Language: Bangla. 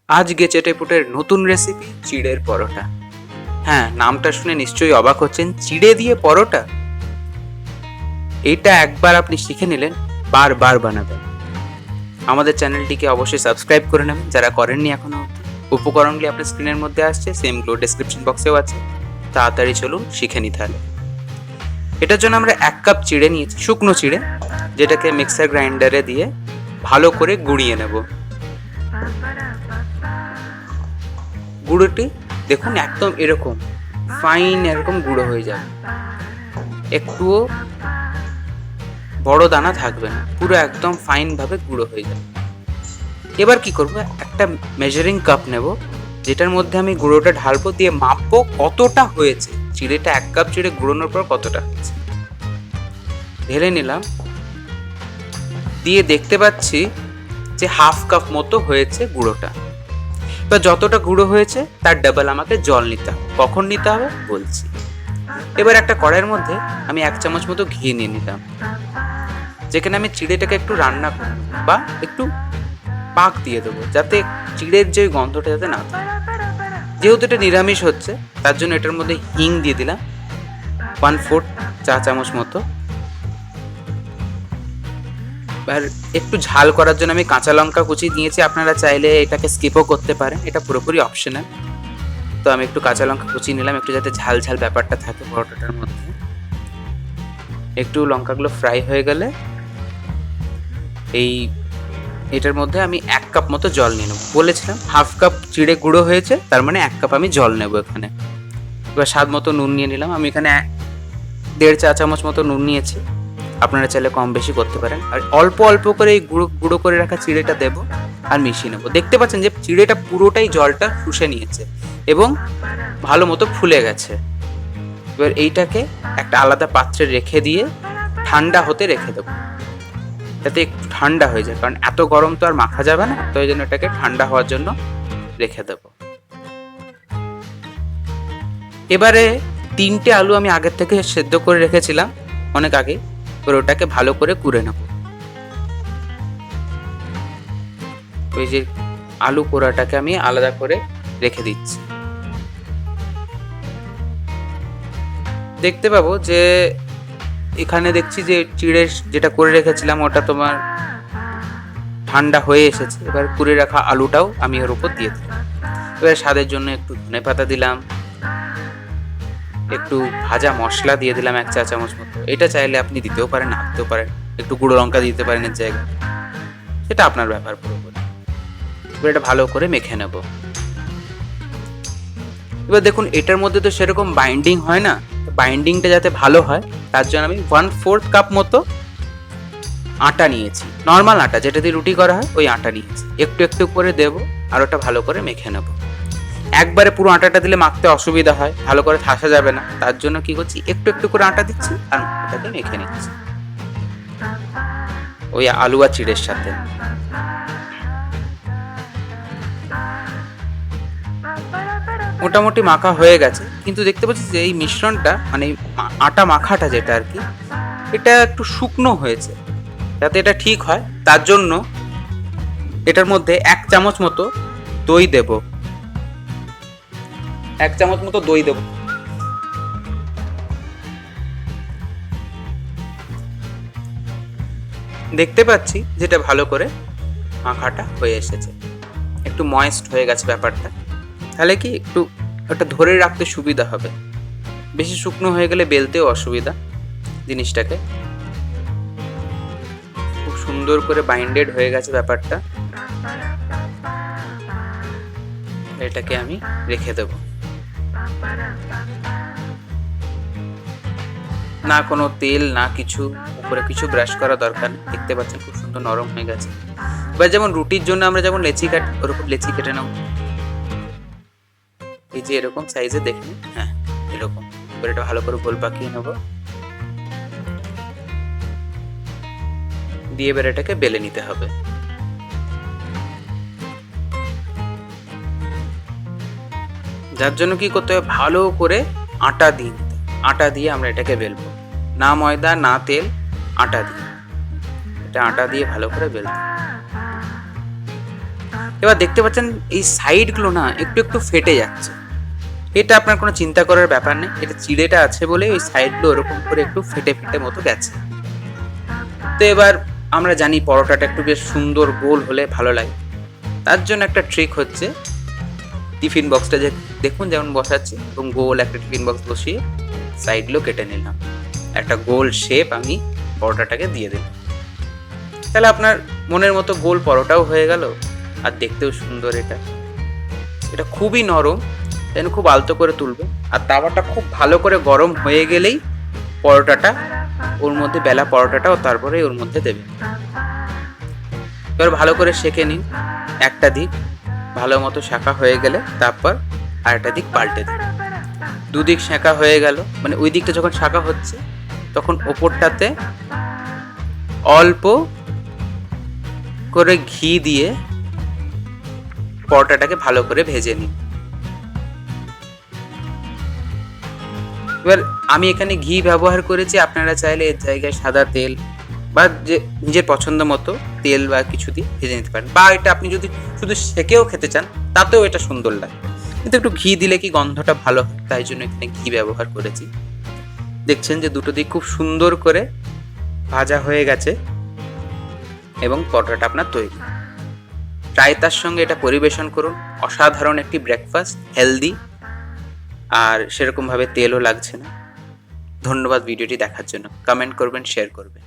আজকে চেটেপুটের নতুন রেসিপি চিড়ের পরোটা। হ্যাঁ, নামটা শুনে নিশ্চয়ই অবাক হচ্ছেন, চিড়ে দিয়ে পরোটা। এইটা একবার আপনি শিখে নিলেন, বারবার বানাবেন। আমাদের চ্যানেলটিকে অবশ্যই সাবস্ক্রাইব করে নেবেন যারা করেননি এখনো। উপকরণগুলি আপনার স্ক্রিনের মধ্যে আসছে, সেমগুলো ডেসক্রিপশন বক্সেও আছে। তাড়াতাড়ি চলুন শিখে নিতে হবে। এটার জন্য আমরা 1 কাপ চিড়ে নিয়েছি, শুকনো চিড়ে, যেটাকে মিক্সার গ্রাইন্ডারে দিয়ে ভালো করে গুঁড়িয়ে নেব। গুঁড়োটি দেখুন একদম এরকম ফাইন এরকম গুঁড়ো হয়ে যাবে, একটুও বড় দানা থাকবে না, পুরো একদম ফাইন ভাবে গুঁড়ো হয়ে যাবে। এবার কি করব, একটা মেজারিং কাপ নেব, যেটার মধ্যে আমি গুঁড়োটা ঢালবো, দিয়ে মাপবো কতটা হয়েছে চিড়েটা। 1 কাপ চিড়ে গুঁড়োনোর পর কতটা হয়েছে ঢেলে নিলাম, দিয়ে দেখতে পাচ্ছি যে হাফ কাপ মতো হয়েছে গুঁড়োটা। এবার যতটা গুঁড়ো হয়েছে তার ডাবল আমাকে জল নিতে হবে। কখন নিতে হবে বলছি। এবার একটা কড়াইয়ের মধ্যে আমি 1 চামচ মতো ঘি নিয়ে নিলাম, যেখানে আমি চিড়েটাকে একটু রান্না করব বা একটু পাক দিয়ে দেবো, যাতে চিড়ের যে গন্ধটা যাতে না থাকে। যেহেতু এটা নিরামিষ হচ্ছে, তার জন্য এটার মধ্যে হিং দিয়ে দিলাম 1/4 চা চামচ মতো। আর একটু ঝাল করার জন্য আমি কাঁচা লঙ্কা কুচি দিয়েছি, আপনারা চাইলে এটাকে স্কিপও করতে পারেন, এটা পুরোপুরি অপশনাল। তো আমি একটু কাঁচা লঙ্কা কুচি নিলাম, একটু যাতে ঝাল ঝাল ব্যাপারটা থাকে পরোটাটার মধ্যে। একটু লঙ্কাগুলো ফ্রাই হয়ে গেলে এটার মধ্যে আমি 1 কাপ মতো জল নিয়ে নেবো। বলেছিলাম হাফ কাপ চিড়ে গুঁড়ো হয়েছে, তার মানে 1 কাপ আমি জল নেবো এখানে। এবার স্বাদ মতো নুন নিয়ে নিলাম, আমি এখানে 1.5 চা চামচ মতো নুন নিয়েছি, আপনারা চাইলে কম বেশি করতে পারেন। আর অল্প অল্প করে এই গুঁড়ো গুঁড়ো করে রাখা চিড়েটা দেবো আর মিশিয়ে নেবো। দেখতে পাচ্ছেন যে চিড়েটা পুরোটাই জলটা শুষে নিয়েছে এবং ভালো মতো ফুলে গেছে। এবার এইটাকে একটা আলাদা পাত্রে রেখে দিয়ে ঠান্ডা হতে রেখে দেবো, যাতে একটু ঠান্ডা হয়ে যায়, কারণ এত গরম তো আর মাখা যাবে না। তো এই জন্য এটাকে ঠান্ডা হওয়ার জন্য রেখে দেবো। এবারে 3টে আলু আমি আগের থেকে সেদ্ধ করে রেখেছিলাম অনেক আগে, এবার ওটাকে ভালো করে কুড়ে নেব। ওই যে আলু কোড়াটাকে আমি আলাদা করে রেখে দিচ্ছি। দেখতে পাবো যে এখানে দেখছি যে চিড়ে যেটা করে রেখেছিলাম ওটা তোমার ঠান্ডা হয়ে এসেছে। এবার কুড়ে রাখা আলুটাও আমি ওর উপর দিয়ে দিলাম। এবার স্বাদের জন্য একটু ধনেপাতা দিলাম, একটু ভাজা মশলা দিয়ে দিলাম 1 চা চামচ মতো। এটা চাইলে আপনি দিতেও পারেন, না দিতেও পারেন, একটু গুঁড়ো লঙ্কা দিতে পারেন এর জায়গায়, সেটা আপনার ব্যাপার পুরোপুরি। এবার এটা ভালো করে মেখে নেব। এবার দেখুন এটার মধ্যে তো সেরকম বাইন্ডিং হয় না, বাইন্ডিংটা যাতে ভালো হয় তার জন্য আমি 1/4 কাপ মতো আটা নিয়েছি, নর্মাল আটা যেটা দিয়ে রুটি করা হয়, ওই আটা নিয়েছি। একটু একটু করে দেবো আর ওটা ভালো করে মেখে নেব। একবারে পুরো আটাটা দিলে মাখতে অসুবিধা হয়, ভালো করে ঠাসা যাবে না, তার জন্য কি করছি একটু একটু করে আটা দিচ্ছি আর ওটাকে মেখে নিচ্ছি ওই আলু আর চিড়ের সাথে। মোটামুটি মাখা হয়ে গেছে, কিন্তু দেখতে পাচ্ছি যে এই মিশ্রণটা মানে আটা মাখাটা যেটা আর কি, এটা একটু শুকনো হয়েছে। যাতে এটা ঠিক হয় তার জন্য এটার মধ্যে 1 চামচ মতো দই দেব, 1 চামচ মতো দই দেব। দেখতে পাচ্ছি যেটা ভালো করে মাখাটা হয়ে এসেছে, একটু ময়েস্ট হয়ে গেছে ব্যাপারটা। তাহলে কি একটু ওটা ধরে রাখতে সুবিধা হবে, বেশি শুকনো হয়ে গেলে বেলতেও অসুবিধা জিনিসটাকে। খুব সুন্দর করে বাইন্ডেড হয়ে গেছে ব্যাপারটা। এটাকে আমি রেখে দেব, না কোনো তেল না কিছু, উপরে কিছু ব্রাশ করা দরকার নেই। দেখতে পাচ্ছেন খুব সুন্দর নরম হয়ে গেছে। এবার যেমন রুটির জন্য আমরা যেমন লেচি কাটি, ওরকম লেচি কেটে নেব। এই যে এরকম সাইজে দেখুন, হ্যাঁ এরকম। এবার এটা ভালো করে গোল পাকিয়ে নেব, দিয়ে এবার এটাকে বেলে নিতে হবে। যার জন্য কি করতে হবে, ভালো করে আটা দিয়ে নিতে, আটা দিয়ে আমরা এটাকে বেলবো, না ময়দা না তেল, আটা দিয়ে, এটা আটা দিয়ে ভালো করে বেলবো। এবার দেখতে পাচ্ছেন এই সাইডগুলো না একটু একটু ফেটে যাচ্ছে। এটা আপনার কোনো চিন্তা করার ব্যাপার নেই, এটা চিড়েটা আছে বলে ওই সাইডগুলো ওরকম করে একটু ফেটে ফেটে মতো গেছে। তো এবার আমরা জানি পরোটাটা একটু বেশ সুন্দর গোল হলে ভালো লাগে। তার জন্য একটা ট্রিক হচ্ছে, টিফিন বক্সটা যে দেখুন যেমন বসাচ্ছি, এবং গোল একটা টিফিন বক্স বসিয়ে সাইডগুলো কেটে নিলাম, একটা গোল শেপ আমি পরোটাটাকে দিয়ে দিলাম। তাহলে আপনার মনের মতো গোল পরোটাও হয়ে গেল, আর দেখতেও সুন্দর। এটা খুবই নরম, তাই জন্য খুব আলতো করে তুলবে, আর তাওয়াটা খুব ভালো করে গরম হয়ে গেলেই পরোটাটা ওর মধ্যে, বেলা পরোটাটাও তারপরে ওর মধ্যে দেবে। এবার ভালো করে সেঁকে নিন, একটা দিক ভালো মতো সেঁকা হয়ে গেলে তারপর আরেকটা দিক পাল্টে দিন। দুদিক সেঁকা হয়ে গেল, মানে ওই দিকটা যখন সেঁকা হচ্ছে তখন ওপরটাতে অল্প করে ঘি দিয়ে পরোটাটাকে ভালো করে ভেজে নিন। এবার আমি এখানে ঘি ব্যবহার করেছি, আপনারা চাইলে এর জায়গায় সাদা তেল বা যে নিজের পছন্দ মতো তেল বা কিছু দিয়ে ভেজে নিতে পারেন, বা এটা আপনি যদি শুধু সেকেও খেতে চান তাতেও এটা সুন্দর লাগে, কিন্তু একটু ঘি দিলে কি গন্ধটা ভালো হয়, তাই জন্য এখানে ঘি ব্যবহার করেছি। দেখছেন যে দুটো দিক খুব সুন্দর করে ভাজা হয়ে গেছে এবং পরোটাটা আপনার তৈরি। রায়তার সঙ্গে এটা পরিবেশন করুন, অসাধারণ একটি ব্রেকফাস্ট, হেলদি, আর সেরকমভাবে তেলও লাগছে না। ধন্যবাদ ভিডিওটি দেখার জন্য। কমেন্ট করবেন, শেয়ার করবেন।